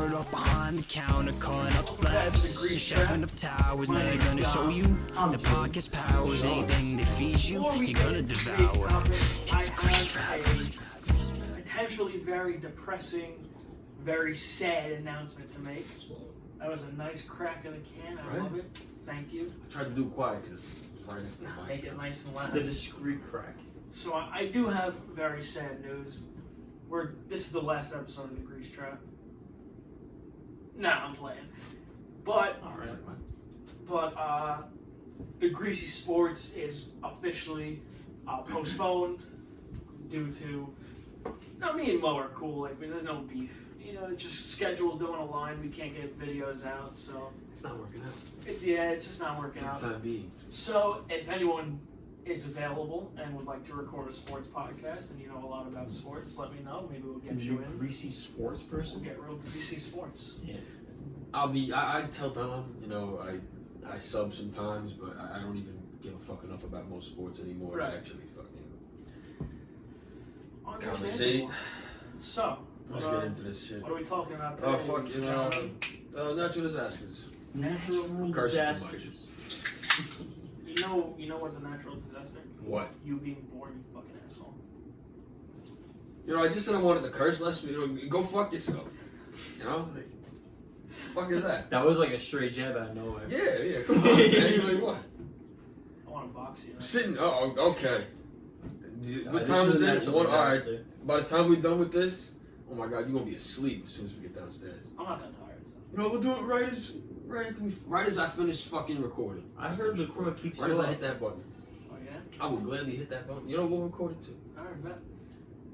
Covered up behind the counter, calling up slabs, chefing up towers. Now they're gonna show you the pocket's powers. Anything that feeds you, you're gonna devour. It's the Grease Trap. Potentially very depressing, very sad announcement to make. That was a nice crack in the can. I love it. Thank you. I tried to do it quiet because it's right next to the mic. Make it nice and loud. The discreet crack. So I do have very sad news. This is the last episode of the Grease Trap. Nah, I'm playing. But the Greasy Sports is officially postponed due to. No, me and Mo are cool. Like, there's no beef. You know, it's just schedules don't align. We can't get videos out, so It's not working out. it's just not working out. For the time being. So, if anyone is available and would like to record a sports podcast, and you know a lot about sports, let me know. Maybe we'll get you in. Greasy sports person? We'll get real greasy sports. Yeah. I tell Dom, you know, I sub sometimes, but I don't even give a fuck enough about most sports anymore Right. to actually fucking Understandable. conversate. So, Let's get into this shit. what are we talking about today? Oh, fucking, natural disasters. Natural Curse too much. disasters. You know what's a natural disaster? What? You being born, you fucking asshole. You know, I just said I wanted to curse less, but, you know, go fuck yourself. You know? Like, the fuck is that? That was like a straight jab out of nowhere. Yeah, come on, man. You're like, what? I want to box you. Sitting, okay. No, What this time is a it? natural Alright. disaster. By the time we're done with this, oh my god, you're gonna be asleep as soon as we get downstairs. I'm not that tired, so. You know, we'll do it right as I finish fucking recording. I heard the crow keeps Right as I hit that button. Oh, yeah? I will gladly hit that button. You know, we'll record it too. Alright, bet.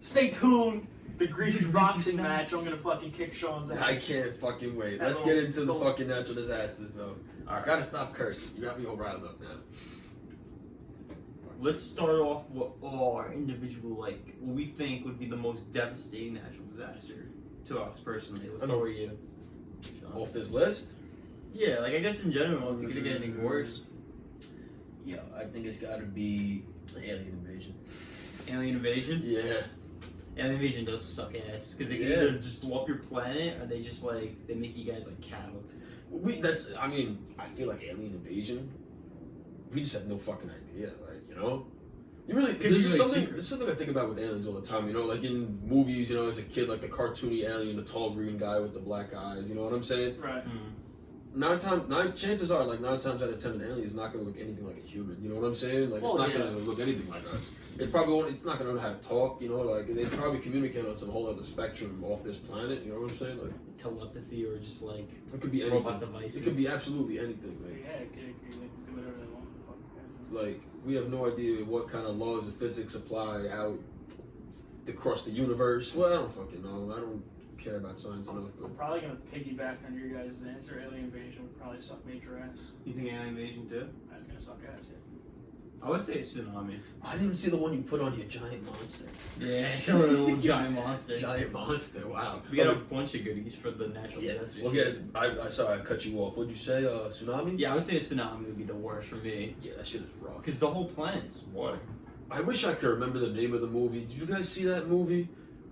Stay tuned. The greasy The greasy boxing snacks. match. I'm gonna fucking kick Sean's ass. I can't fucking wait. That Let's little- get into the little- fucking natural disasters though. I Alright. gotta stop cursing. You got me all riled up now. Let's start off with our individual, like, what we think would be the most devastating natural disaster to us personally. Let's start with you. Sean. Off this list? Yeah, like, I guess in general, if we could get anything worse. Yeah, I think it's gotta be alien invasion. Alien invasion? Yeah. Alien invasion does suck ass. Because they can Yeah. either just blow up your planet, or they just, like, they make you guys, like, cattle. I feel like alien invasion, we just have no fucking idea, like, you know? You really, Could be this is really something, secret. this is something I think about with aliens all the time, you know, like in movies, you know, as a kid, like the cartoony alien, the tall green guy with the black eyes, you know what I'm saying? Right. Chances are, like 9 times out of 10, an alien is not going to look anything like a human, you know what I'm saying? Like, Well, it's not yeah. going to look anything like us. It probably won't, it's not going to know how to talk, you know, like, they probably communicate on some whole other spectrum off this planet, you know what I'm saying? Like, Telepathy or just, like, it could be robot anything. devices. It could be absolutely anything, like. Yeah, they can do whatever they want. Fuck Like, we have no idea what kind of laws of physics apply out across the universe. Well, I don't fucking know. I don't care about science enough. I'm But probably gonna piggyback on your guys' answer. Alien invasion would probably suck major ass. You think alien invasion too? That's gonna suck ass, yeah. I would say it's tsunami. I didn't see the one you put on your giant monster. Yeah, a little giant monster. Giant monster. Wow. We got a bunch of goodies for the natural Yeah. disasters. We'll get it. I sorry, I cut you off. What'd you say? Tsunami? Yeah, I would say a tsunami would be the worst for me. Yeah, that shit is rough. Because the whole planet's water. I wish I could remember the name of the movie. Did you guys see that movie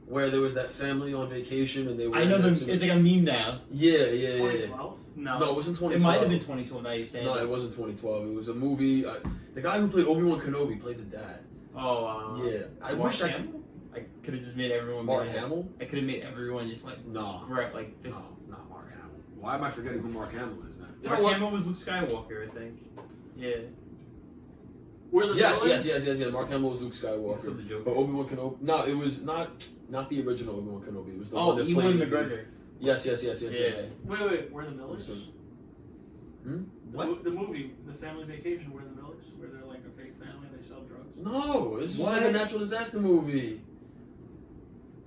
where there was that family on vacation and they were? I know in that it's like a meme now. Yeah. 2012? No, No, it wasn't 2012. It might have been 2012. Now you say No, it wasn't 2012. It was a movie. The guy who played Obi-Wan Kenobi played the dad. Oh, Yeah, I Mark wish I could. Hamill? I could have just made everyone. Mark mad. Hamill? I could have made everyone just like No. correct, like this. No, not Mark Hamill. Why am I forgetting who Mark Hamill is now? You Mark know what? Hamill was Luke Skywalker, I think. Yeah. We're the Yes. villains? Mark Hamill was Luke So Skywalker. the Joker. But Obi-Wan Kenobi. No, it was not the original Obi-Wan Kenobi. It was the Oh, one that Ewan played. McGregor. Yes. Yeah. Wait, we're the Millers? What? The movie, The Family Vacation, we're the Millers? Where they're like a fake family, they sell drugs? No, it's just What? like a natural disaster movie.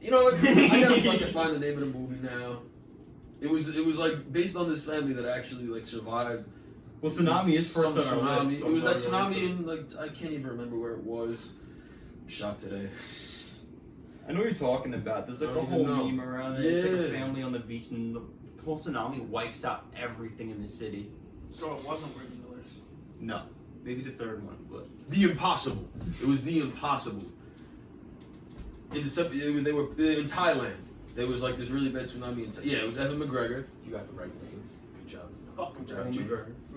You know what? I gotta fucking find the name of the movie now. It was like based on this family that actually like survived. Well, tsunami is first Some on our tsunami. list. so It was that I'm probably tsunami gonna in like I can't even remember where it was. I'm shocked today. I know what you're talking about. There's like I a don't whole even know. meme around it. It's like a Yeah. family on the beach, and the whole tsunami wipes out everything in the city. So it wasn't We're the Millers. No, maybe the third one, but The Impossible. It was The Impossible. They were in Thailand. there was like this really bad tsunami. Yeah, it was Evan McGregor. You got the right name. Good job. Fuck Good McGregor. job, G.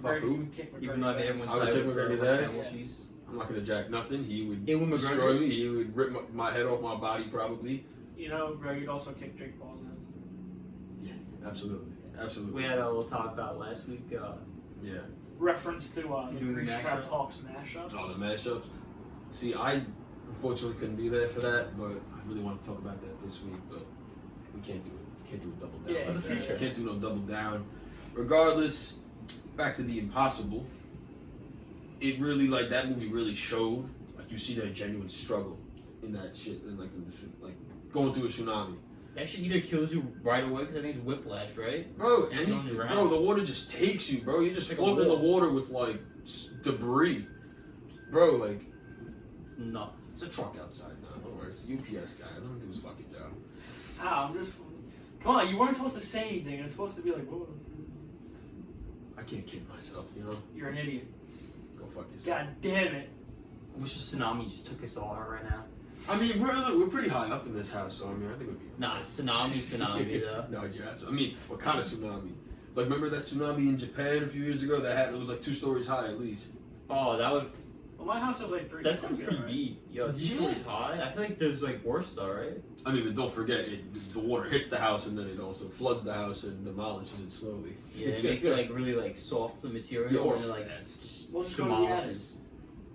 McGregor who? would kick Even though I made McGregor's everyone ass. I would side kick with McGregor's the ass. camel cheese. I'm not gonna jack nothing. He would Ewan McGregor? destroy me. He would rip my head off my body probably. You know, Greg, you'd also kick Jake Paul's ass. Absolutely. Absolutely. We had a little talk about last week. Yeah. Reference to the You doing the Grease Trap mashup? Talks mashups. Oh, the mashups. See, I unfortunately couldn't be there for that, but I really want to talk about that this week. But we can't do it. Can't do a double down. Yeah, like in the that. future. Can't do no double down. Regardless, back to the impossible. It really like that movie really showed like you see that genuine struggle in that shit and like like going through a tsunami. That shit either kills you right away because I think it's whiplash, right? Bro, It's and on the ground. bro, the water just takes you, bro. You're just Like a floating in the wall. water with like debris, bro. Like It's nuts. it's a truck outside now. Don't worry, it's the UPS guy. Let him do his fucking job. Ah, I'm just. Come on, you weren't supposed to say anything. It's supposed to be like, whoa, I can't kid myself, you know. you're an idiot. Go fuck yourself. God damn it. I wish the tsunami just took us all out right now. I mean, we're pretty high up in this house, so I mean, I think we'd be. Nah, tsunami though. No, you're absolutely. I mean, what kind of tsunami? Like, remember that tsunami in Japan a few years ago that had it was like 2 stories high at least. Oh, that would. Well, my house is like 3 That stories sounds pretty right? deep. Yo, it's Yeah. stories high. I feel like there's like worse though, right? I mean, but don't forget, the water hits the house and then it also floods the house and demolishes it slowly. Yeah, it makes it like really like soft the material Yeah, or and it, like fast. just We'll just go to the attic. demolishes.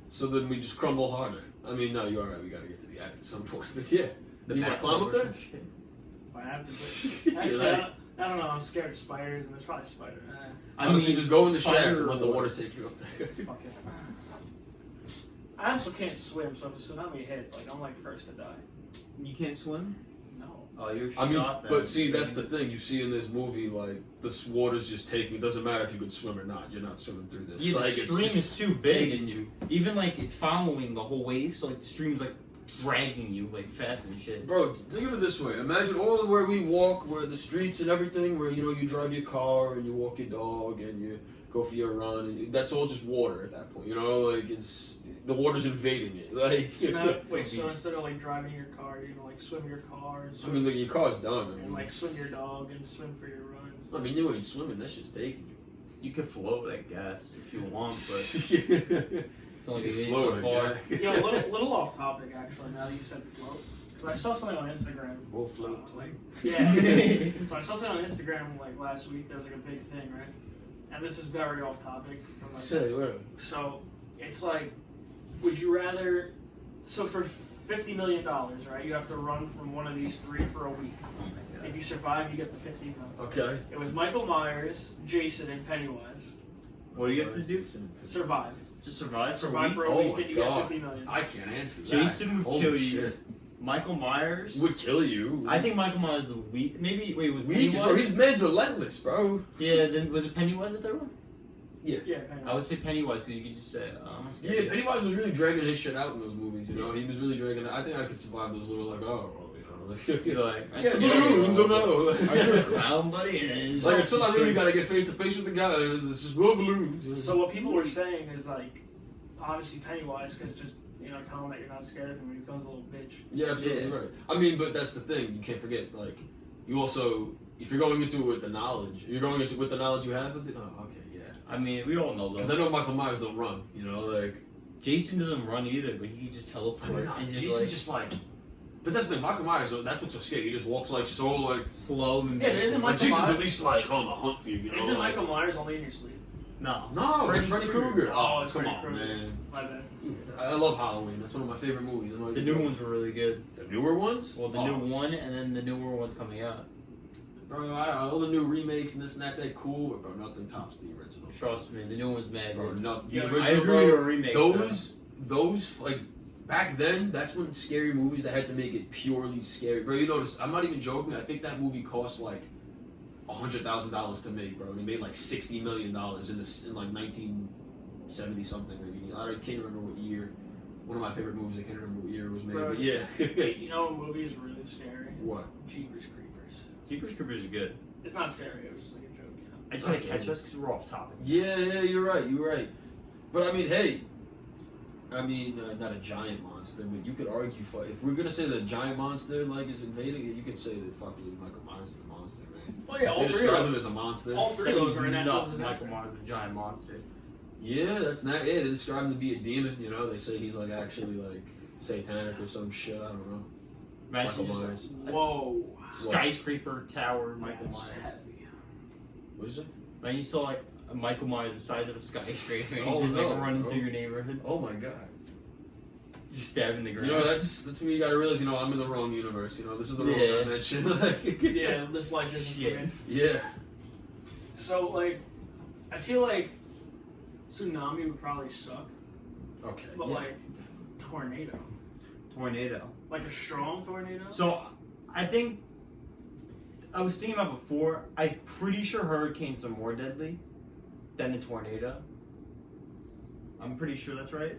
So then we just crumble harder. I mean, no, you're alright. We gotta get to the attic at some point. But yeah, The you wanna bats climb up over there? some shit. If I have to. But actually, You're I don't know. I'm scared of spiders, and there's probably a spider. Honestly, just go in the spider shaft and let the or- water take you up there. Fuck it. I also can't swim, so if a tsunami hits, like I'm like first to die. You can't swim? No. Oh, you're I mean, shot then. but see, that's the thing. You see in this movie, like, the water's just taking. It doesn't matter if you could swim or not. You're not swimming through this. Yeah, the like, it's stream just is too big. taking It's, you. even like it's following the whole wave, so like the stream's like dragging you like fast and shit. Bro, think of it this way. Imagine all where we walk, where the streets and everything, where, you know, you drive your car and you walk your dog and you go for your run. And that's all just water at that point. You know, like, the water's invading it. Like, So now, wait, Fucking- so instead of like driving your car, you're gonna like swim your car and I swim, mean, look, your car's done. I and mean, like swim your dog and swim for your runs. I mean, you ain't swimming. That shit's taking you. You could float, I guess, if you want, but Yeah. it's only You gonna float, so far. yeah. You know, little off topic actually. Now that you said float, because I saw something on Instagram. We'll float. Like, yeah. So I saw something on Instagram like last week. There was like a big thing, right? And this is very off topic. I'm like, Say, whatever. so it's like, would you rather? So for $50 million, right? You have to run from one of these 3 for a week. Oh my god. If you survive, you get the $50 million. Okay. It was Michael Myers, Jason, and Pennywise. What do you have to do? Survive. Just survive for a Survive week? for a Oh week, my and you God. get $50 million. I can't answer that. Jason would Holy kill you. shit. Michael Myers? Would kill you. I think Michael Myers is weak. Maybe, wait, was Weak, bro. His Pennywise? man's relentless, bro. Yeah, then was it Pennywise the third one? Yeah, Pennywise. I would say Pennywise because you could just say, I'm scared. Yeah, Pennywise was really dragging his shit out in those movies, you know? He was really dragging it. I think I could survive those little, like, oh, well, you know, like, You're like, I yeah, saw balloons, you. oh no. Are you a clown, buddy? And it's Like, until I really gotta get face to face with the guy, it's just, well, balloons. you know? So what people were saying is like, obviously Pennywise, because just tell him that you're not scared of him, he becomes a little bitch. Yeah, absolutely Yeah. right. I mean, but that's the thing. You can't forget, like, you also, if you're going into it with the knowledge, you're going into it with the knowledge you have with it. Oh, okay, yeah. I mean, we all know Because though. I know Michael Myers don't run, you know, like. Jason doesn't run either, but he can just teleport. I mean, and Jason's like, just like. But that's the thing, Michael Myers, that's what's so scary. He just walks like so, like. slow and Yeah, but isn't Like, Michael Jason's Myers- at least like on the hunt for you, you know? Isn't like, Michael Myers only in your sleep? No. No, Freddy Freddy Krueger. Krueger. Oh, Oh, it's come Freddy on, Krueger. man. My bad. I love Halloween. That's one of my favorite movies. I know The you new do. ones were really good. The newer ones? Well, the Oh. new one and then the newer one's coming out. Bro, all the new remakes and this and that, they're cool, but bro, nothing tops the original. Trust me, the new one's mad. Bro, good. no, the Yeah, original, I agree bro, with remakes. those, like, back then, that's when scary movies, they had to make it purely scary. Bro, you notice, I'm not even joking, I think that movie cost, like, $100,000 to make, bro. And they made, like, $60 million in like, 1970-something, maybe. I can't remember what year. One of my favorite movies, I can't remember what year it was made, Bro, but yeah. You know what movie is really scary? What? Jeepers Creepers. Jeepers Creepers is good. It's not scary, it was just like a joke, you know? I just had to catch us because we're off topic. Yeah, you're right. But I mean, hey, not a giant monster. monster, but you could argue if we're gonna say the giant monster like is invading, you could say that fucking Michael Myers is a monster, man. Well, yeah, all They three describe of him them. as a monster. All three of those are a natural nuts. disaster. Michael Myers, the giant monster. Yeah, that's not. Yeah, they describe him to be a demon. You know, they say he's like actually like satanic or some shit. I don't know. Imagine Michael just Myers. Whoa. skyscraper tower Michael That's Myers. heavy. What is it? Man, you saw like a Michael Myers the size of a skyscraper, and Oh, he's just no, like running bro. through your neighborhood, Oh my god. just stabbing the You ground. know, that's when you gotta realize. You know, I'm in the wrong universe. You know, this is the wrong Yeah. dimension. Like, Yeah, this life isn't Yeah. for me. Yeah. So, like, I feel like tsunami would probably suck, Okay. but yeah. like tornado, Tornado. like a strong tornado. So I think I was thinking about before. I'm pretty sure hurricanes are more deadly than a tornado. I'm pretty sure that's right.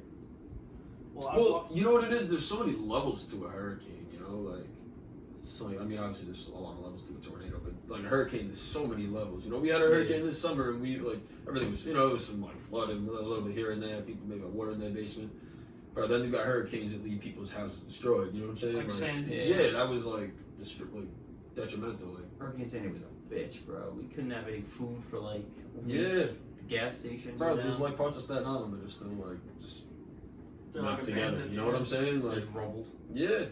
Well, I was Well, you know what it is? There's so many levels to a hurricane, you know, like, so, I mean, obviously there's a lot of levels to a tornado, but like a hurricane, there's so many levels. You know, we had a hurricane this summer and we, like, everything was, you know, it was some, like, flooding, a little bit here and there, people maybe got water in their basement. But then you got hurricanes that leave people's houses destroyed, you know what I'm saying? Like Sandy. Yeah, that was, like, detrimental, like. Hurricane Sandy was a bitch, bro. We couldn't have any food for like a week. Yeah. Gas stations. Bro, were there's, down. like, parts of Staten Island that are still, like, just They're, not like, together, abandoned, you know what I'm saying? Like, Just rubbled. yeah.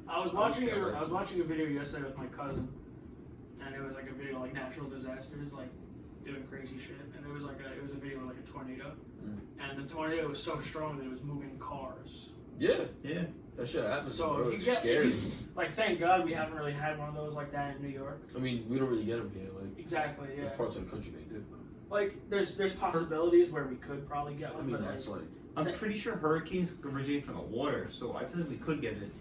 I was I would watching say a, right. I was watching a video yesterday with my cousin, and it was like a video like natural disasters, like doing crazy shit, and it was a video of like a tornado, and the tornado was so strong that it was moving cars. Yeah. Yeah. That shit happens, So bro. if you It's get scary. like, thank God we haven't really had one of those like that in New York. I mean, we don't really get them here. Like, Exactly, yeah. there's parts of the country they do. Like there's possibilities where we could probably get I one, mean, but that's like, I'm pretty sure hurricanes originate from the water, so I feel like we could get it.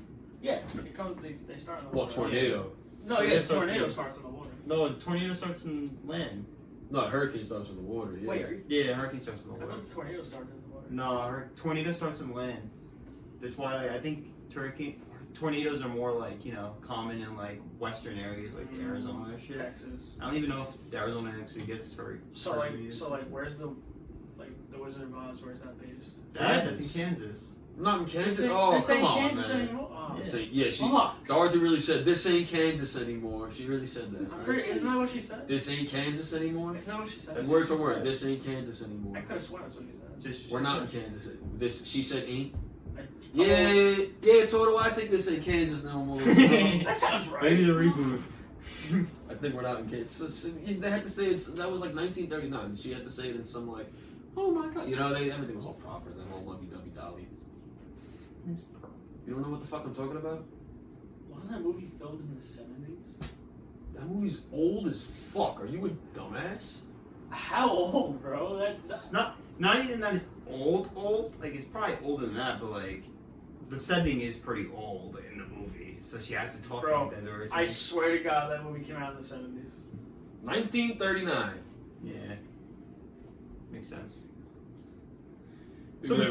yeah, it comes. They start in the well, water. tornado. No, Tornado yeah, the starts tornado in- starts in the water. No, a tornado starts in land. No, hurricane starts with the water. Yeah. Wait, are you, Yeah, hurricane starts in the I water. thought the tornado started in the water. No, tornado starts in land. That's why I think tornadoes are more like, you know, common in like western areas like Arizona and shit. Texas. I don't even know if Arizona actually gets So hurricanes. where's the Wizard of Oz? Where's that based? That's Kansas. in Kansas. Not in Kansas. This ain't- Oh, this come ain't on, Kansas man. anymore. Oh. This ain't- yeah, she. Fuck. Dorothy really said, "This ain't Kansas anymore." She really said that. I'm pretty, isn't that what she said? This ain't Kansas anymore. Isn't that what she said? That's Word what for she word. said. This ain't Kansas anymore. I could have sworn that's what she said. We're not in Kansas. This she said ain't. I- Yeah, Toto. I think this ain't Kansas no more. That sounds right. Maybe the reboot. I think we're not in Kansas. So they had to say it. That was like 1939. She had to say it in some like, oh my god, you know, everything was all proper. Then all lovey-dovey dolly. You don't know what the fuck I'm talking about? Wasn't that movie filmed in the 70s? That movie's old as fuck. Are you a dumbass? How old, bro? That's It's not even that it's old. Like it's probably older than that, but like the setting is pretty old in the movie, so she has to talk Bro, like that. Or I swear to God, that movie came out in the 70s. 1939. yeah, makes sense. So So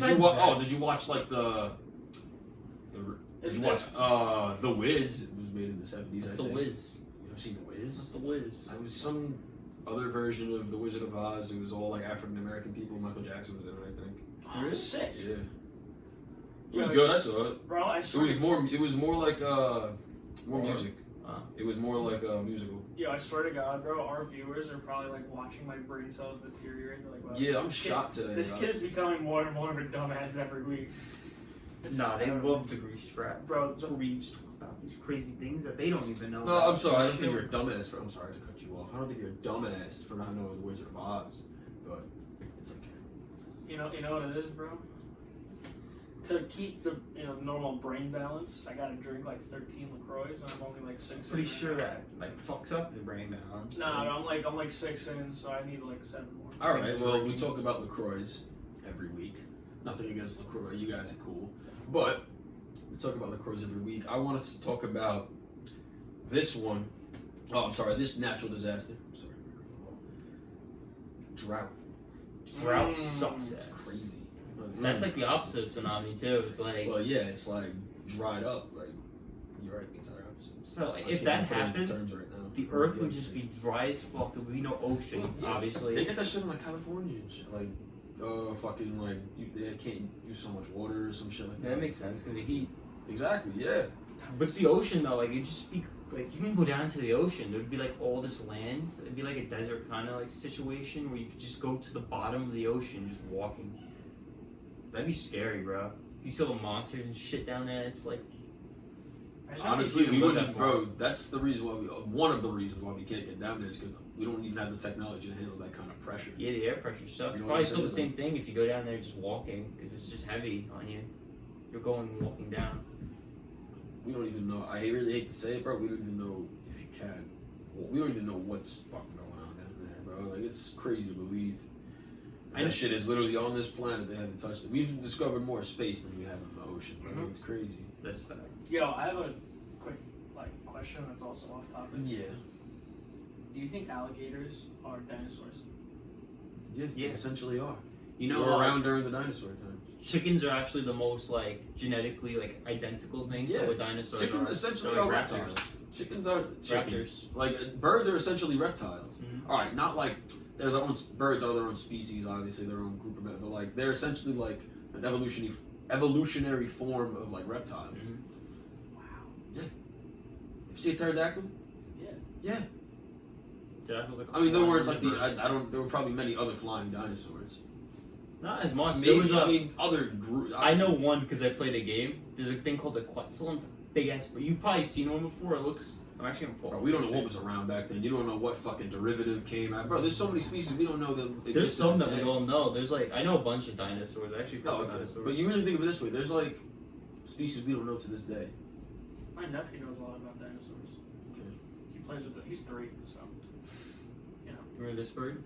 did Wow. you did you watch like did you watch The Wiz? It was made in the 70s. What's I the think. Wiz? You ever seen The Wiz? What's the Wiz? It was some other version of The Wizard of Oz. It was all like African American people. Michael Jackson was in it, I think. Oh, Really? sick. Yeah. It was Yeah, good. I saw it. Bro, I It swear. was more like more More? music. It was more like a musical. Yo, I swear to God, bro, our viewers are probably like watching my brain cells deteriorate. They're like, wow, Yeah, I'm this kid- shocked today. This kid is becoming more and more of a dumbass every week. This Nah, is they terrible. love the grease trap. Bro, So we just talk about these crazy things that they don't even know. No, about. I'm sorry. I don't Shit. think you're a dumbass. I'm sorry to cut you off. I don't think you're a dumbass for not knowing the Wizard of Oz, but it's okay. You know what it is, bro? To keep the normal brain balance, I gotta drink like 13 LaCroix, and I'm only like 6 Pretty in. sure that like fucks up your brain balance. Nah, I'm like 6 in, so I need like 7 more. All right. Well, we talk about LaCroix every week. Nothing against LaCroix. You guys are cool, but we talk about LaCroix every week. I want us to talk about this one. Oh, I'm sorry. This natural disaster. I'm sorry. Drought. Drought Mm. sucks. It's crazy. That's like the opposite of tsunami too. It's like Well, yeah, it's like dried up. Like you're right, the entire opposite. so like I if can't that put it into happens, terms right now. the earth would just be dry as fuck. There would be no ocean, Well, yeah, obviously. They get that shit in like California and shit. Like fucking like they can't use so much water or some shit like that. That makes sense because the heat. Exactly. Yeah. But the ocean though, like it just be like you can go down to the ocean. There'd be like all this land. It'd be like a desert kind of like situation where you could just go to the bottom of the ocean just walking. That'd be scary, bro. You see all the monsters and shit down there. It's like Honestly, we live wouldn't, that bro. That's the reason why one of the reasons why we can't get down there is because we don't even have the technology to handle that kind of pressure. yeah, the air pressure sucks. You know what Probably I'm still the saying? same thing if you go down there just walking because it's just heavy on you. You're going walking down. We don't even know. I really hate to say it, bro. We don't even know if you can. We don't even know what's fucking going on down there, bro. Like it's crazy to believe. I- That shit is literally on this planet. They haven't touched it. We've discovered more space than we have in the ocean, bro. Mhm. It's crazy. That's fact. Yo, I have a quick question that's also off topic. Yeah. Do you think alligators are dinosaurs? Yeah. Yeah. They essentially are. You They know, were around during the dinosaur time. chickens are actually the most like genetically like identical thing Yeah. to what dinosaurs Chickens are. essentially They're are like reptiles. Chickens are chickens. Raptors. Like birds are essentially reptiles. Mhm. All right, not like they're their own. Birds are their own species, obviously their own group of it, but like they're essentially like an evolutionary form of like reptiles. Mhm. Wow. You see a pterodactyl? Yeah. Yeah. That was like a I mean, there weren't flying like the. bird. I don't. There were probably many other flying dinosaurs. Not as much. Maybe, There was a. I mean, other group. I know one because I played a game. There's a thing called the Quetzal. It's a big ass. You've probably seen one before. It looks. I'm actually gonna pull. Bro, up we a don't know what picture. was around back then. You don't know what fucking derivative came out. Bro, there's so many species we don't know that. There's exist to some this that we day. don't know. There's like I know a bunch of dinosaurs. I actually Oh, follow okay. dinosaurs. But you really think of it this way: there's like species we don't know to this day. My nephew knows a lot about dinosaurs. Okay. He plays with it. He's 3, so. Remember this bird?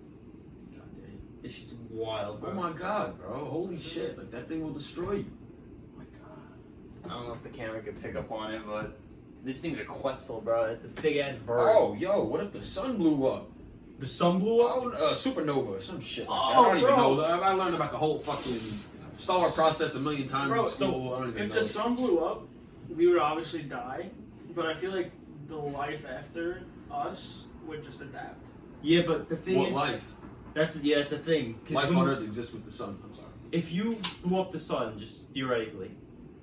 God damn. This shit's wild, bro. Oh my god, bro! Holy shit! Like that thing will destroy you. Oh my god. I don't know if the camera could pick up on it, but this thing's a Quetzal, bro. It's a big ass bird. Oh, yo! What if the sun blew up? The sun blew up. Oh, supernova or some shit. Like that. Oh, I don't even bro. know. I learned about the whole fucking star process a million times Bro, in school. I don't even If know. the sun blew up, we would obviously die, but I feel like the life after us would just adapt. Yeah, but the thing What is, life? that's the thing. 'Cause Life when- on Earth exists with the sun. I'm sorry. If you blew up the sun, just theoretically,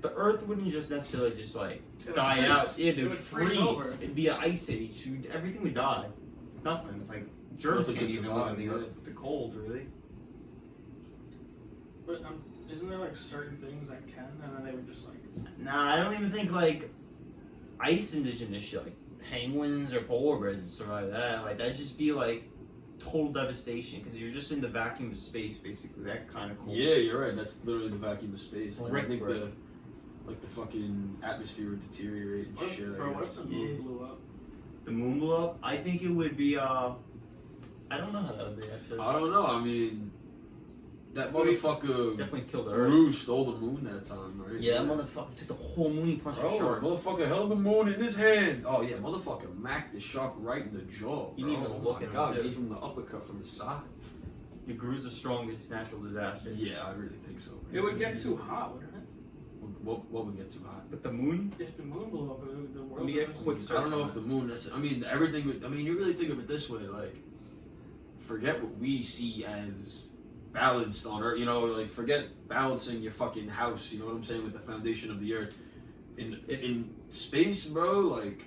the Earth wouldn't just necessarily just like It would die freeze. out. Yeah, It they'd would freeze. over. It'd be an ice age. Everything would die. Nothing. Like germs Nothing can't could even survive, live in yeah. the cold, really. But isn't there like certain things that can, and then they would just like. Nah, I don't even think like ice indigenous shit, like penguins or polar bears would survive that. Like that'd just be like total devastation because you're just in the vacuum of space, basically. That kind of cool. Yeah, you're right. That's literally the vacuum of space. Like, I Rick, think bro. the fucking atmosphere would deteriorate and What, shit. bro, I what guess. if the moon Yeah. blew up? The moon blew up. I think it would be. I don't know how that would be actually. I don't know. I mean, that motherfucker Definitely killed the Earth. Gru stole the moon that time, right? Yeah, that motherfucker took the whole moon and punched a Bro, shark. motherfucker held the moon in his hand. Oh yeah, motherfucker macked the shark right in the jaw. You bro. didn't even Oh look my at him, god, too. gave him the uppercut from the side. The Gru's the strongest natural disaster. Yeah, I really think so. Man. It would get too hot, wouldn't it? What would get too hot? But the moon, If the moon blew up, the world. Let me get a would quick just- I don't know if the moon. I mean, everything. I mean, you really think of it this way, like, forget what we see as balanced on Earth. You know, like forget balancing your fucking house. You know what I'm saying with the foundation of the Earth. In space, bro, like,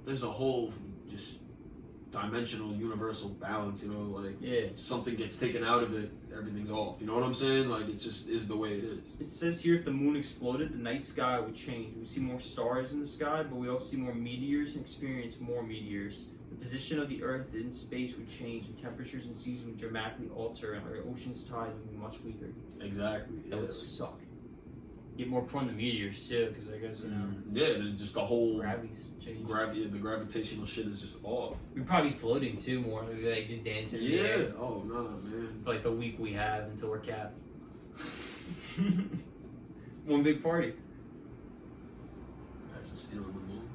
there's a whole just dimensional universal balance. You know, like yeah. something gets taken out of it, everything's off. You know what I'm saying? Like it just is the way it is. It says here if the moon exploded, the night sky would change. We see more stars in the sky, but we also see more meteors and experience more meteors. The position of the Earth in space would change, and temperatures and seasons would dramatically alter, and our ocean's tides would be much weaker. Exactly. That Yeah. would suck. Get more prone to meteors too, because I guess Yeah, there's just the whole gravity's changed. the gravitational shit is just off. We'd probably be floating too more, we'd be like just dancing in the Yeah. air Oh no, man. for like the week we have until we're capped. One big party. Imagine stealing the moon.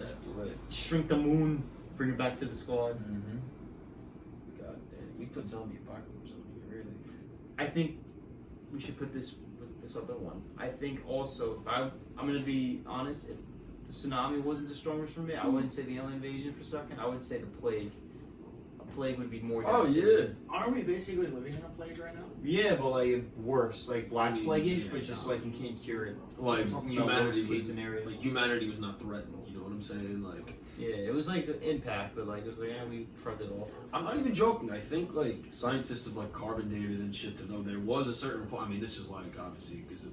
That's the way. Shrink the moon, bring it back to the squad. Mm-hmm. God damn, we put zombie apocalypse on here, really. I think we should put this with this other one. I think also if I'm gonna be honest, if the tsunami wasn't the strongest for me, I wouldn't say the alien invasion for a second. I would say the plague. A plague would be more. Oh devastating. yeah. Aren't we basically living in a plague right now? Yeah, but like worse, like black I mean, plague-ish, yeah, but it's just no. like you can't cure it. Like I'm talking about humanity worst case was scenario. like humanity was not threatened. You know what I'm saying? Like Yeah, it was like an impact, but like it was like we shrugged it off. I'm not even joking. I think like scientists have like carbon dated and shit to know there was a certain point. I mean, this is like obviously because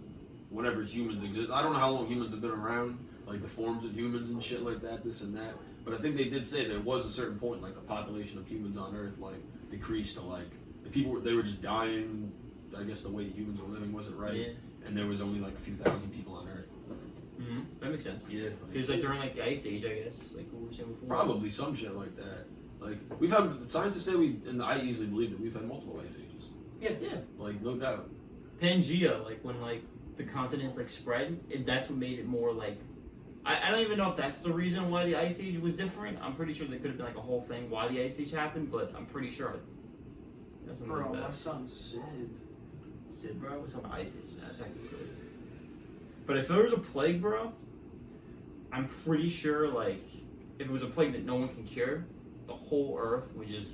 whenever humans exist, I don't know how long humans have been around, like the forms of humans and shit like that, this and that. But I think they did say there was a certain point, like the population of humans on Earth like decreased to like the people they were just dying. I guess the way humans were living wasn't right, Yeah. and there was only like a few thousand people on Earth. Mm-hmm. That makes sense. Yeah, It was like during like the Ice Age, I guess, like what we were saying before. probably some shit like that. Like we've had the scientists say and I easily believe that we've had multiple ice ages. Yeah. Like no doubt. Pangea, like when like the continents like spread, that's what made it more like. I don't even know if that's the reason why the Ice Age was different. I'm pretty sure there could have been like a whole thing why the Ice Age happened, but I'm pretty sure that's something Bro, like my that. son's Sid. Sid, bro, was on Ice Age. That's technically. But if there was a plague, bro, I'm pretty sure like if it was a plague that no one can cure, the whole Earth would just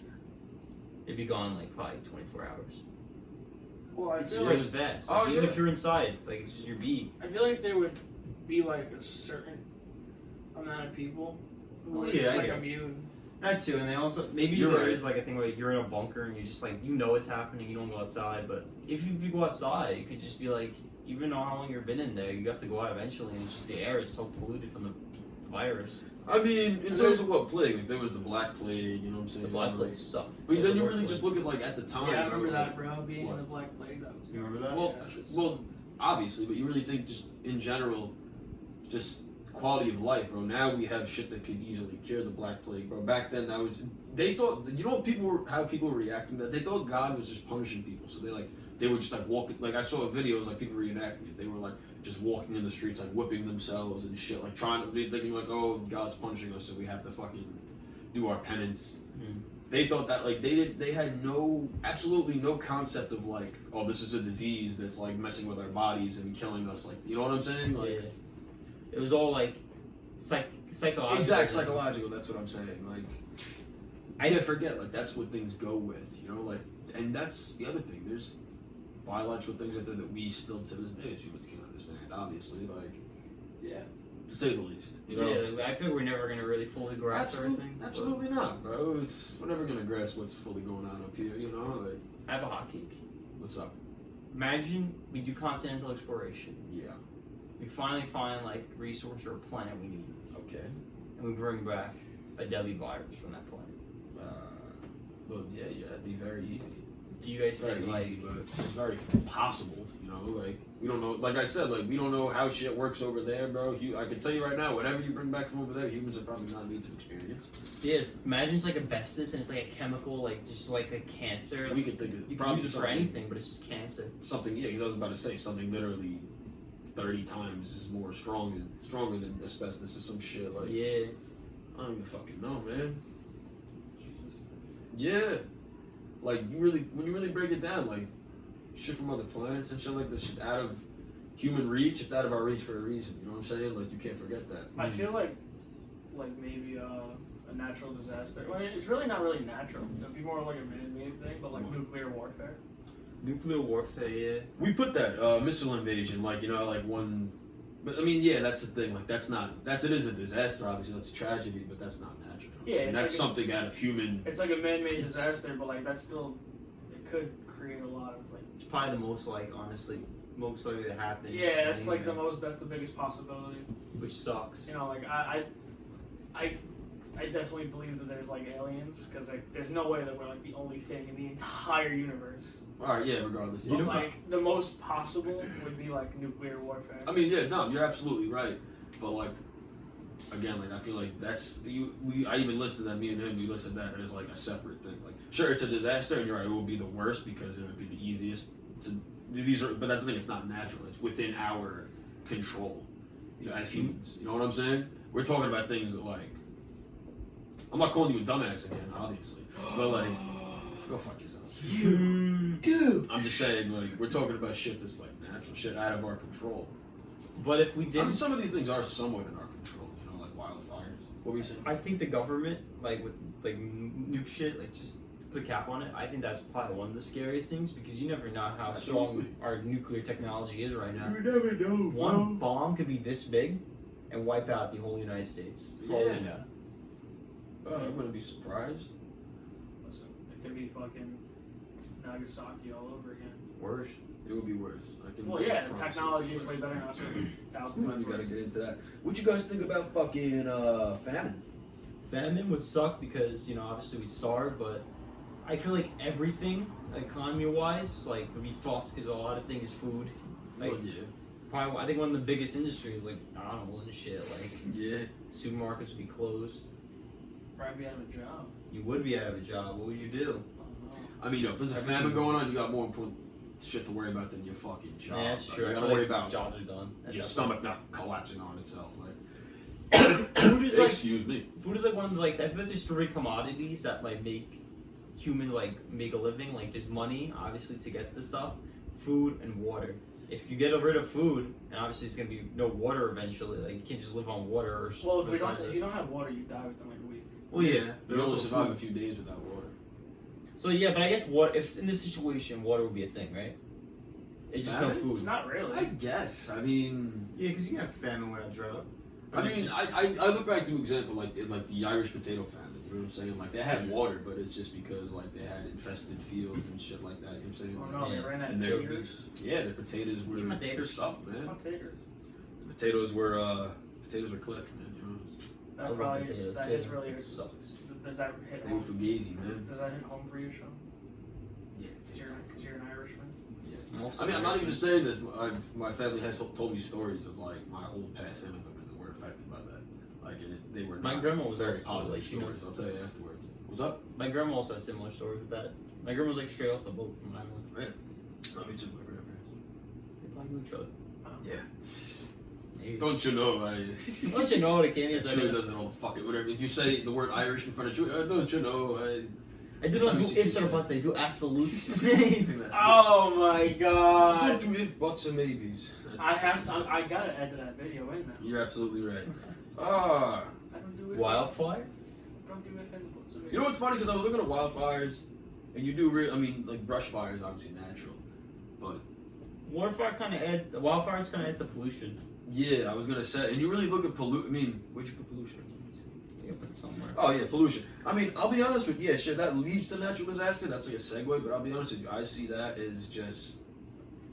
it'd be gone like probably 24 hours. Well, I It's feel serious. like It's fast. Oh, Like, even yeah. if you're inside, like it's just your beat. I feel like there would be like a certain amount of people who Oh, are yeah, just I like guess. immune. That too, and they also maybe You're there right. is like a thing where you're in a bunker and you just like you know what's happening, you don't go outside. But if you go outside, you could just be like, even know how long you've been in there, you have to go out eventually, and it's just the air is so polluted from the virus. I mean, in terms of what plague, like there was the Black Plague, you know what I'm saying? The Black Like, Plague sucked. But then you The really Black just Plague. look at like at the time. Yeah, I remember bro, that, bro. Being what? in the Black Plague, that was. You remember that? Well, Yeah, shit's- well, obviously, but you really think just in general, just quality of life, bro. Now we have shit that could easily cure the Black Plague, bro. Back then, that was they thought. You know what how people were reacting to that? They thought God was just punishing people, so they were just like walking. Like I saw videos like people reenacting it. They were like just walking in the streets, like whipping themselves and shit, like trying to be thinking like, oh, God's punishing us, so we have to fucking do our penance. Mhm. They thought that like they had absolutely no concept of like, oh, this is a disease that's like messing with our bodies and killing us, like, you know what I'm saying? Like Yeah. It was all like psychological. exact psychological, that's what I'm saying. Like I can't forget, like that's what things go with, you know, like, and that's the other thing. There's biological things out there that we still to this day as humans can't understand, obviously, like, Yeah. to say the least. You know? Yeah, like, I feel we're never gonna really fully grasp everything. but Absolutely not, bro. We're never gonna grasp what's fully going on up here, you know? Like, I have a hot cake. what's up? Imagine we do continental exploration. Yeah. We finally find like resource or planet we need, Okay. and we bring back a deadly virus from that planet. Well, yeah, it'd be very easy. Do you guys Very think like easy, but it's very possible, you know? Like, we don't know, like I said, like, we don't know how shit works over there, bro. I can tell you right now, whatever you bring back from over there, humans are probably not need to experience. yeah? Imagine it's like asbestos and it's like a chemical, like just like a cancer. We could think of You can probably use it for something, anything, but it's just cancer. yeah, because I was about to say something literally 30 times is more stronger than asbestos or some shit. Like, Yeah. I don't even fucking know, man. Jesus. Yeah. Like, when you really break it down, like, shit from other planets and shit like this, shit out of human reach, it's out of our reach for a reason, you know what I'm saying? Like, you can't forget that. I feel like maybe a natural disaster. Well, it's really not really natural. It'd be more like a man-made thing, but like nuclear warfare. Nuclear warfare, yeah. We put that, missile invasion, like, you know, like one, but I mean, yeah, that's the thing, like, it is a disaster, obviously, that's a tragedy, but that's not natural. Yeah, And it's that's like something out of human, It's like a man-made disaster, but like that's still, it could create a lot of like. It's probably the most like honestly most likely to happen. Yeah, that's like anyway, that's the biggest possibility. which sucks. You know, like I definitely believe that there's like aliens because like there's no way that we're like the only thing in the entire universe. alright, yeah, regardless. But know- like the most possible would be like nuclear warfare. I mean, yeah, no, you're absolutely right. But like, again, like I feel like I even listed that, me and him, we listed that as like a separate thing. Like, sure, it's a disaster, and you're right, it will be the worst because it would be the easiest to. But that's the thing, it's not natural. It's within our control, you know, as humans. You know what I'm saying? We're talking about things that like. I'm not calling you a dumbass again, obviously, but like, go fuck yourself. Dude. I'm just saying, like, we're talking about shit that's like natural, shit out of our control. But if we I mean, didn't, some of these things are somewhat in our control, you know, like wildfires. What were you saying? I think the government, like with like nuke shit, like just put a cap on it. I think that's probably one of the scariest things because you never know how strong our nuclear technology is right now. You never know. One bomb could be this big and wipe out the whole United States. For all we know. I wouldn't be surprised. Listen, it could be fucking Nagasaki all over again. Worse. It would be worse. I can Well, yeah, the promise technology you. is way better than us. You gotta get into that. What you guys think about fucking famine? Famine would suck because, you know, obviously we starve, but I feel like everything, economy-wise, like, would be fucked because a lot of things, food. Like, yeah. probably, I think one of the biggest industries, like, animals and shit, like, Yeah. supermarkets would be closed. Probably be out of a job. You would be out of a job. What would you do? I don't know. I mean, if there's a famine going on, you got more important shit to worry about than your fucking job. Yeah, that's Like, true. You I gotta feel worry like about jobs are done. your stomach not collapsing on itself. Like, Food is like excuse me. food is like one of the, like, I feel like there's 3 commodities that like make humans like make a living. Like there's money, obviously, to get the stuff, food and water. If you get rid of food, and obviously it's gonna be no water eventually. Like you can't just live on water or. Well, or if something. you don't have water, you die within like a week. Well, yeah, You also survive a few days without water. So yeah, but I guess what if in this situation water would be a thing, right? It's just no Famine? food. It's not really. I guess. I mean, Yeah, because you can have famine without drought. I mean, I look back to example like the Irish potato famine. You know what I'm saying? Like they had water, but it's just because like they had infested fields and shit like that. You know what I'm saying? Oh Like, no, they Yeah. ran out And of they're- taters. yeah, the potatoes were Potatoes. stuffed, man. Potatoes. The potatoes were clipped, man. You know, I That love probably potatoes that too. is really. It sucks. Does that hit they were home? fugazi, man. Does that hit home for you, Sean? Yeah. Because you're an Irishman. I mean, I'm not even saying this. My family has told me stories of like my old past family members that were affected by that. Like, and they were My not grandma was very also, positive like, she stories. I'll tell you afterwards. What's up? My grandma also has similar stories with that. My grandma was like straight off the boat from Ireland. Not me too, my grandparents. They probably knew each other. Yeah. Maybe. Don't you know? Don't you know what it came It truly doesn't all fucking whatever. If you say the word Irish in front of you, don't you know? I do not do Something ifs or you buts, I do absolutes. Oh my god! Don't do if, buts, and maybes. I gotta edit that video in now. You're absolutely right. I don't do it. Wildfire? I don't do it and puts You know what's funny? Because I was looking at wildfires, and you do I mean, like brush fire is obviously natural, but Wildfire kind of adds, wildfires kind of adds to pollution. yeah, I was gonna say, and you really look at I mean, where'd you put pollution? You can put it somewhere. Oh yeah, pollution. I mean, I'll be honest with you. Yeah, shit, that leads to natural disaster. That's like a segue, but I'll be honest with you. I see that as just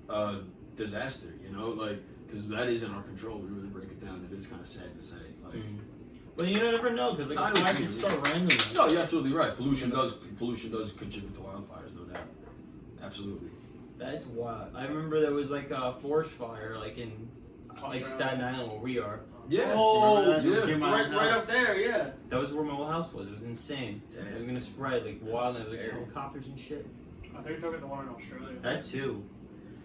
a disaster. You know, like because that is in our control. We really break it down. It is kind of sad to say. Like, Well, you never know because like I a don't fire think can it start randomly. no, you're absolutely right. Pollution does contribute to wildfires, no doubt. Absolutely. That's wild. I remember there was like a forest fire like in like Australia. Staten Island where we are. Yeah. Oh, Remember that? It was yeah. near my right up house. there, yeah. That was where my old house was. It was insane. It was gonna spread like wild. There was like scary. helicopters and shit. I think we took it the one in Australia. That too.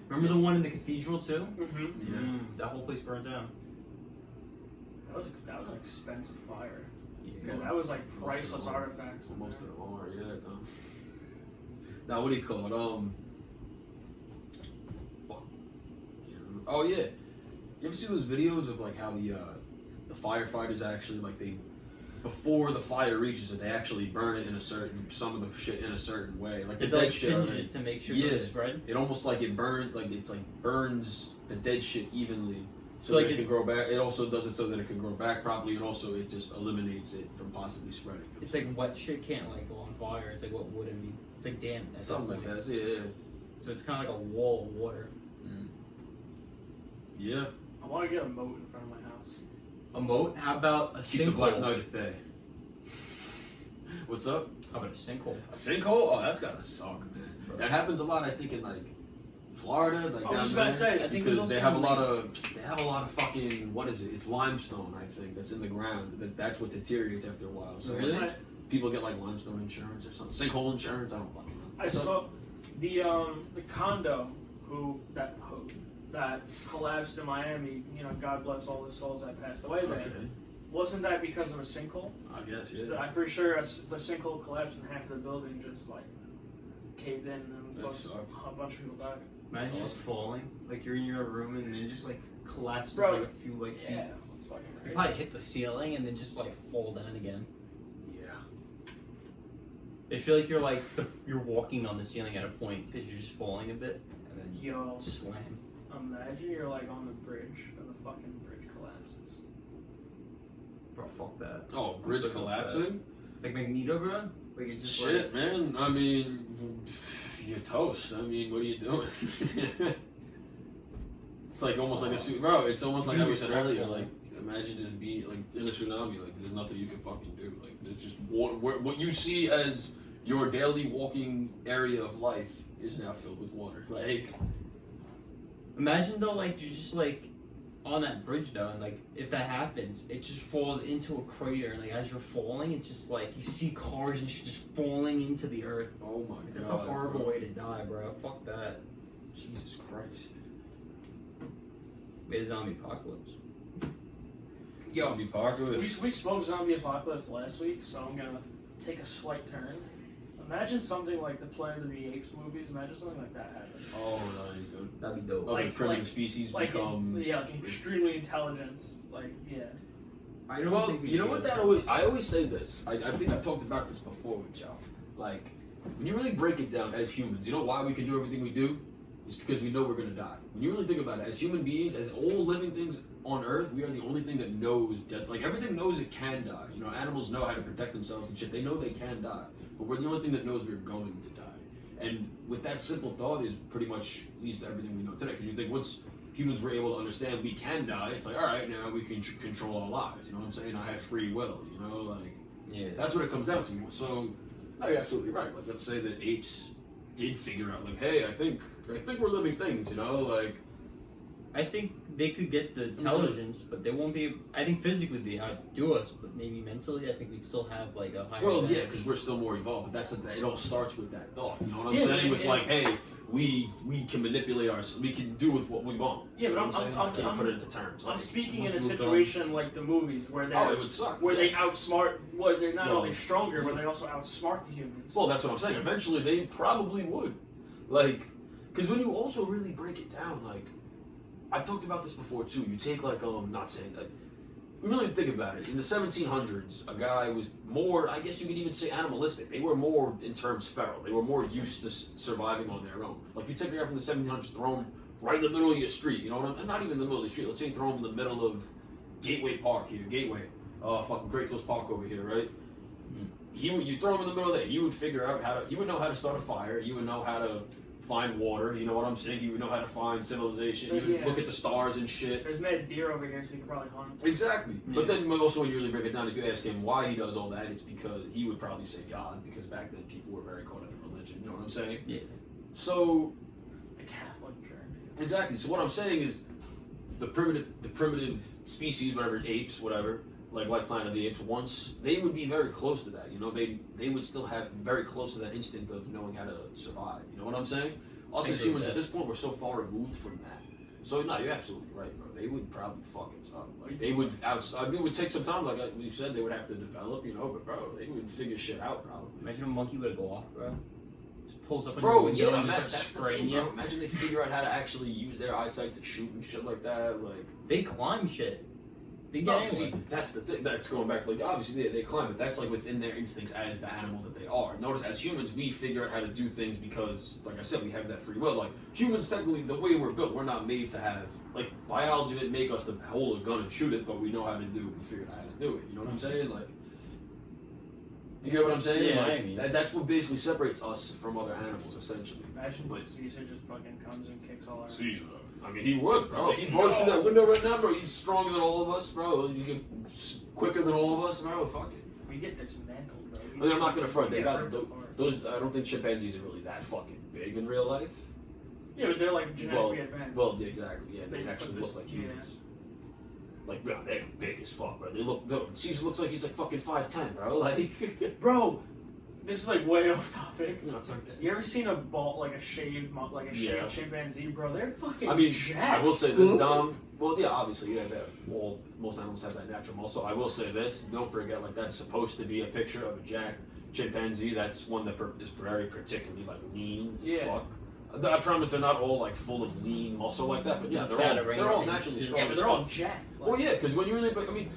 Remember the one in the cathedral too? Mm-hmm. Yeah. That whole place burned down. That was an expensive fire. Yeah. Because that was like Most of priceless them are. artifacts. in Most of there. them are, yeah. Now, what do you call it? Fuck. Oh yeah. You ever see those videos of like how the firefighters actually like they before the fire reaches it, they actually burn it in some of the shit in a certain way, like the Did they dead like shit. singe Right? it to make sure Yeah. it doesn't spread? It almost like it burns the dead shit evenly, so So, like, that it it- can grow back. It also does it so that it can grow back properly, and also it just eliminates it from possibly spreading. It's like wet shit can't like go on fire. It's like what would it be? It's like damp. at Something that like point. that. Yeah. So it's kind of like a wall of water. Yeah. I want to get a moat in front of my house. A moat? How about a Keep the Black sinkhole? Knight at bay. What's up? How about a sinkhole? A sinkhole? Oh, that's gotta suck, man. That happens a lot, I think, in like Florida, like I was down just there, about to say, I think because they there's have a also, lot of fucking what is it? It's limestone, I think, that's in the ground. That's what deteriorates after a while. So Really? like, people get like limestone insurance or something. Sinkhole insurance? I don't fucking know. I saw the condo that collapsed in Miami. You know, God bless all the souls that passed away there. Okay. Wasn't that because of a sinkhole? I guess, yeah. I'm pretty sure the sinkhole collapsed and half of the building just like caved in and That sucks. a bunch of people died. Imagine just falling. Like you're in your room and then it just like collapses Bro, like a few like feet. Yeah. fucking You crazy. probably hit the ceiling and then just like fall down again. Yeah. I feel like you're like you're walking on the ceiling at a point because you're just falling a bit and then you Yo, slam. imagine you're like on the bridge and the fucking bridge collapses. Bro, fuck that. Oh, bridge I'm so collapsing? Like Magneto, bro. Like it's just Shit, man. I mean, you're toast. I mean, what are you doing? It's like almost like a suit, bro. It's almost like I was said earlier. Like, imagine just being like in a tsunami. Like, there's nothing you can fucking do. Like, there's just water. What you see as your daily walking area of life is now filled with water. Like, Imagine though, like you're just like on that bridge though, and like if that happens, it just falls into a crater, and like as you're falling, it's just like you see cars and shit just falling into the earth. oh my god, That's a horrible bro. way to die, bro. Fuck that. Jesus Christ. Made a zombie apocalypse. Zombie Parker. We spoke zombie apocalypse last week, so I'm gonna take a slight turn. Imagine something like the Planet of the Apes movies. Imagine something like that happening. Oh, nice. Dude. That'd be dope. Other Like- primitive like- species Like, become. like extremely intelligence. Like, yeah. I don't Well, think we you know should. what that always, I always say this. I think I've talked about this before with y'all. Like, when you really break it down as humans, you know why we can do everything we do? It's because we know we're gonna die. When you really think about it, as human beings, as all living things on Earth, we are the only thing that knows death. Like, everything knows it can die. You know, animals know how to protect themselves and shit. They know they can die. But we're the only thing that knows we're going to die. And with that simple thought is pretty much leads to everything we know today. Because you think once humans were able to understand we can die, it's like, all right, now we can control our lives. You know what I'm saying? I have free will. You know, like Yeah. that's what it comes down to. So, no, you're absolutely right. Like, let's say that apes did figure out, like, hey, I think we're living things. You know, like. I think they could get the intelligence, but they won't be. I think physically they outdo us, but maybe mentally, I think we'd still have like a higher. Well, yeah, advantage. because we're still more evolved, but it all starts with that thought. You know what I'm Yeah, saying? yeah, With yeah. like, hey, we can manipulate we can do with what we want. Yeah, You but know what saying? I can't put it into terms. I'm Like, speaking in a with situation guns. like the movies where they're oh, it would suck. where they Yeah. outsmart. Well, they're not Well, only stronger, but they also outsmart the humans. Well, that's what I'm saying. Eventually, they probably would. Like, because when you also really break it down, like, I've talked about this before too. You take like, not saying like, we really think about it. In the 1700s, a guy was more, I guess you could even say animalistic. They were more, in terms, feral. They were more used to surviving on their own. Like, you take a guy from the 1700s, throw him right in the middle of your street. You know what I'm not even in the middle of the street. Let's say you throw him in the middle of Gateway Park here. Gateway. Fucking Great Coast Park over here, right? You throw him in the middle of there. He would figure out he would know how to start a fire. He would know how to find water. You know what I'm saying? He would know how to find civilization. He would Yeah. look at the stars and shit. There's mad deer over here, so you can probably hunt. Exactly. Yeah. But then also when you really break it down, if you ask him why he does all that, it's because he would probably say God, because back then people were very caught up in religion. You know what I'm saying? Yeah. So The Catholic Church. exactly. So what I'm saying is the primitive species, whatever, apes, whatever, like Planet of the Apes, once they would be very close to that. You know, they would still have very close to that instinct of knowing how to survive. You know what I'm saying? Us I as agree humans with at that. this point, we're so far removed from that. So no, you're absolutely right, bro. They would probably fuck us up. Like they would. I mean, it would take some time. Like you said, they would have to develop. You know, but bro, they would figure shit out, probably. Imagine a monkey with a Glock, bro. Just pulls up on your Bro, window yeah, and that's just the starts thing, spraying bro. you. Imagine they figure out how to actually use their eyesight to shoot and shit like that. Like, They climb shit. They get no, anywhere. see, that's the thing. That's going back to like obviously they climb, but that's like within their instincts as the animal that they are. Notice as humans, we figure out how to do things because, like I said, we have that free will. Like humans, technically, the way we're built, we're not made to have like biology didn't make us to hold a gun and shoot it, but we know how to do it. We figured out how to do it. You know what I'm saying? Like, you get what I'm saying? Yeah, like, I mean. that's what basically separates us from other animals, essentially. Imagine But- Caesar just fucking comes and kicks all our. Caesar. I mean, he would, bro. If He's he like, burst through that window right now, bro, he's stronger than all of us, bro. You get quicker than all of us, bro. Fuck it. We get dismantled, bro. I mean, I'm not gonna front. They We got get ripped apart. those. I don't think chimpanzees are really that fucking big in real life. Yeah, but they're like genetically advanced. Well, yeah, exactly. Yeah, they They actually put look this- like yeah. humans. Like, bro, they're big as fuck, bro. They look. Caesar looks like he's like fucking 5'10", bro. Like, Bro, this is like way off topic. no, it's like that. You ever seen a ball like a shaved Yeah. chimpanzee, bro? They're fucking. I mean, jacked. I will say this, Dom. Well, yeah, obviously, yeah, that most animals have that natural muscle. I will say this: don't forget, like that's supposed to be a picture of a jacked chimpanzee. That's one that is very particularly like lean as Yeah. fuck. I promise they're not all like full of lean muscle like that, but yeah, they're Fat all orangutans, naturally too. strong. Yeah, but as they're fuck. all jacked. Like, Well, yeah, because when you're in there, I mean,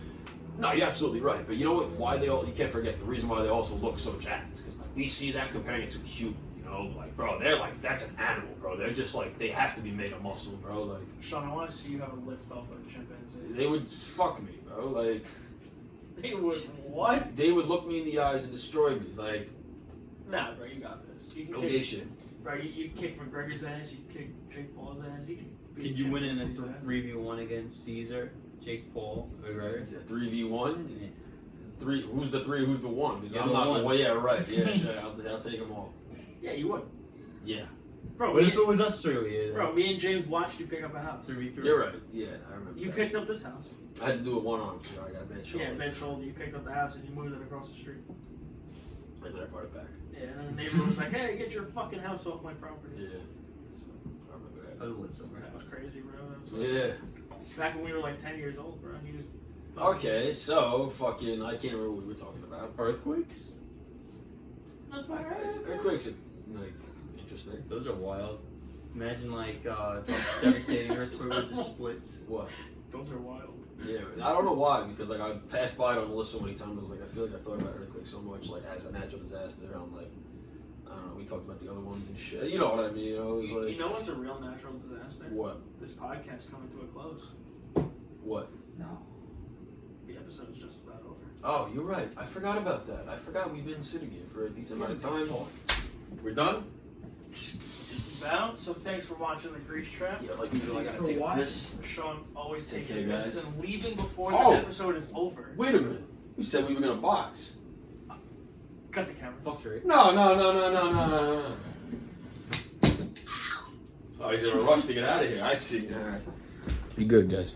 no, you're absolutely right. But you know what? Why they all? You can't forget the reason why they also look so jacked is because like we see that comparing it to a human. You know, like bro, they're like that's an animal, bro. They're just like they have to be made of muscle, bro. Like Sean, I want to see you have a lift off of a chimpanzee. they would fuck me, bro. Like They would what? they would look me in the eyes and destroy me. Like Nah, bro, you got this. You can no kick, gay shit. bro. You kick McGregor's ass. You kick Jake Paul's ass. You can. beat Could you win in a chimpanzee's ass. 3v1 against Caesar, Jake Paul, McGregor? 3v1. Three. Who's the three? Who's the one? 'Cause You're I'm the not one. the way. Yeah, right. Yeah, I'll take them all. Yeah, you would, Yeah, bro. What me, if it was Australia? bro, me and James watched you pick up a house. 3v3. you're right. Yeah, I remember. You that. picked up this house. I had to do it one arm. So I got a bad shoulder. Yeah, bent shoulder. You picked up the house and you moved it across the street. And then I brought it back. Yeah, and then the neighbor was like, "Hey, get your fucking house off my property." Yeah, So, I remember that. I was lit somewhere. that was crazy, bro. That was Yeah. back when we were like 10 years old, bro. He was. Okay, so fucking I can't remember what we were talking about. Earthquakes? That's my Earthquakes are like interesting. Those are wild. Imagine like devastating earthquake with just splits. What? Those are wild. Yeah, I don't know why because like I passed by it on the list so many times. I was like, I feel like I thought about earthquakes so much, like as a natural disaster. I'm like, I don't know. We talked about the other ones and shit. You know what I mean? I was You like, know what's a real natural disaster? what? This podcast coming to a close. What? No. The episode's just about over. Oh, you're right. I forgot about that. I forgot we've been sitting here for a decent amount of time. We're done? Just about. So thanks for watching the Grease Trap. Yeah, like usual, I gotta For take a what? piss. Sean's always Take taking care, pisses guys. and leaving before Oh. the episode is over. Wait a minute. You said we were gonna box. Cut the cameras. Fuck Drake. No. Oh, he's in a rush to get out of here. I see. All right. Be good, guys.